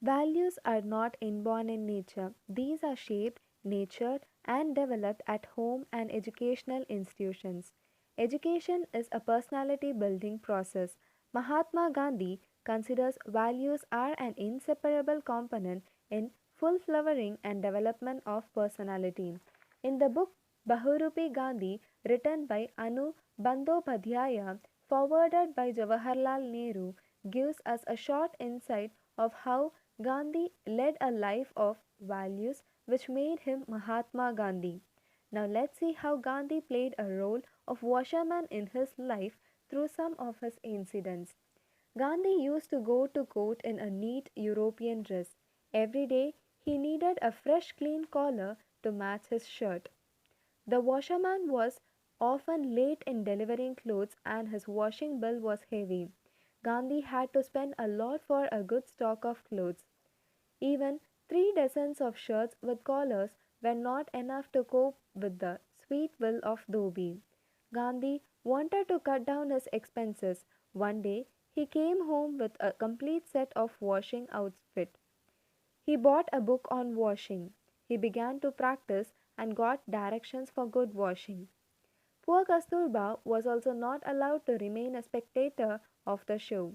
Values are not inborn in nature, these are shaped, nurtured, and developed at home and educational institutions. Education is a personality building process. Mahatma Gandhi considers values are an inseparable component in full flowering and development of personality. In the book Bahurupi Gandhi, written by Anu Bandyopadhyaya, forwarded by Jawaharlal Nehru, gives us a short insight of how Gandhi led a life of values which made him Mahatma Gandhi. Now let's see how Gandhi played a role of washerman in his life through some of his incidents. Gandhi used to go to court in a neat European dress. Every day he needed a fresh clean collar to match his shirt. The washerman was often late in delivering clothes and his washing bill was heavy. Gandhi had to spend a lot for a good stock of clothes. Even 3 dozens of shirts with collars were not enough to cope with the sweet will of Dhobi. Gandhi wanted to cut down his expenses. One day he came home with a complete set of washing outfit. He bought a book on washing. He began to practice and got directions for good washing. Poor Kasturba was also not allowed to remain a spectator of the show.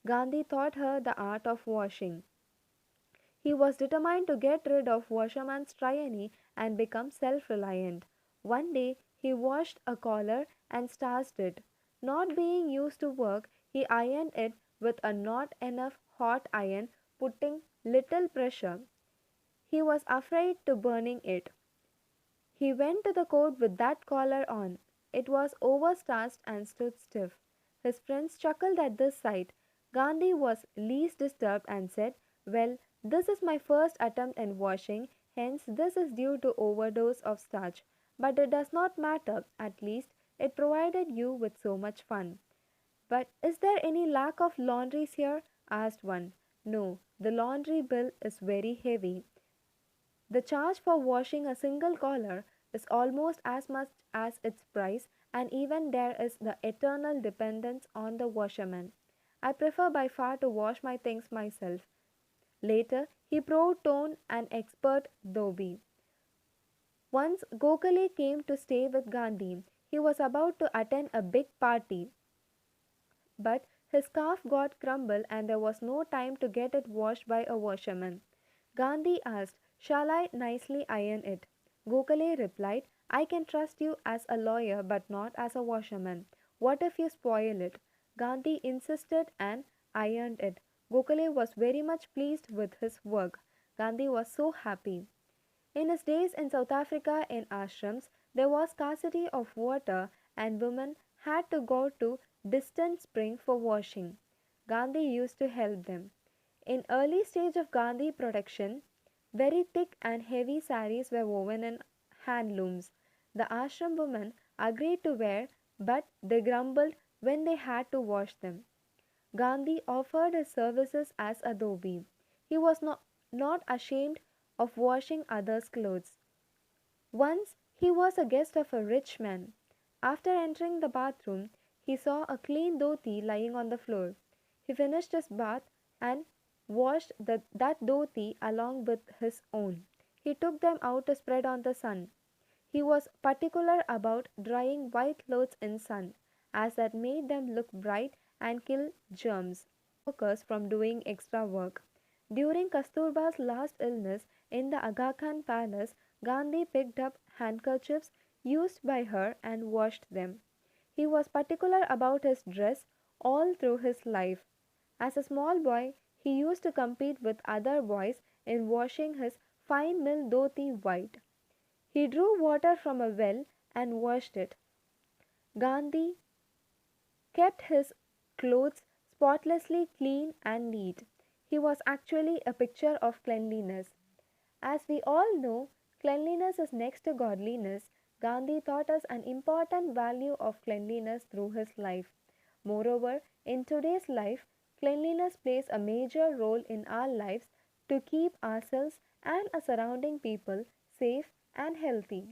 Gandhi taught her the art of washing. He was determined to get rid of washerman's tyranny and become self reliant. One day he washed a collar and starched it. Not being used to work, he ironed it with a not enough hot iron, putting little pressure. He was afraid to burning it. He went to the court with that collar on. It was overstarched and stood stiff. His friends chuckled at this sight. Gandhi was least disturbed and said, "Well, this is my first attempt in washing, hence this is due to overdose of starch. But it does not matter, at least it provided you with so much fun." "But is there any lack of laundries here?" asked one. "No, the laundry bill is very heavy. The charge for washing a single collar is almost as much as its price, and even there is the eternal dependence on the washerman. I prefer by far to wash my things myself." Later, he proved Tone an expert dhobi. Once Gokhale came to stay with Gandhi. He was about to attend a big party, but his scarf got crumbled and there was no time to get it washed by a washerman. Gandhi asked, "Shall I nicely iron it?" Gokhale replied, "I can trust you as a lawyer but not as a washerman. What if you spoil it?" Gandhi insisted and ironed it. Gokhale was very much pleased with his work. Gandhi was so happy. In his days in South Africa in ashrams, there was scarcity of water and women had to go to distant spring for washing. Gandhi used to help them. In early stage of Gandhi production, very thick and heavy saris were woven in handlooms. The ashram women agreed to wear, but they grumbled when they had to wash them. Gandhi offered his services as a dhobi. He was not ashamed of washing others' clothes. Once he was a guest of a rich man. After entering the bathroom, he saw a clean dhoti lying on the floor. He finished his bath and washed that dhoti along with his own. He took them out to spread on the sun. He was particular about drying white clothes in sun, as that made them look bright and kill germs workers from doing extra work. During Kasturba's last illness in the Aga Khan palace, Gandhi picked up handkerchiefs used by her and washed them. He was particular about his dress all through his life. As a small boy, he used to compete with other boys in washing his fine mill dhoti white. He drew water from a well and washed it. Gandhi kept his clothes spotlessly clean and neat. He was actually a picture of cleanliness. As we all know, cleanliness is next to godliness. Gandhi taught us an important value of cleanliness through his life. Moreover, in today's life, cleanliness plays a major role in our lives to keep ourselves and our surrounding people safe and healthy.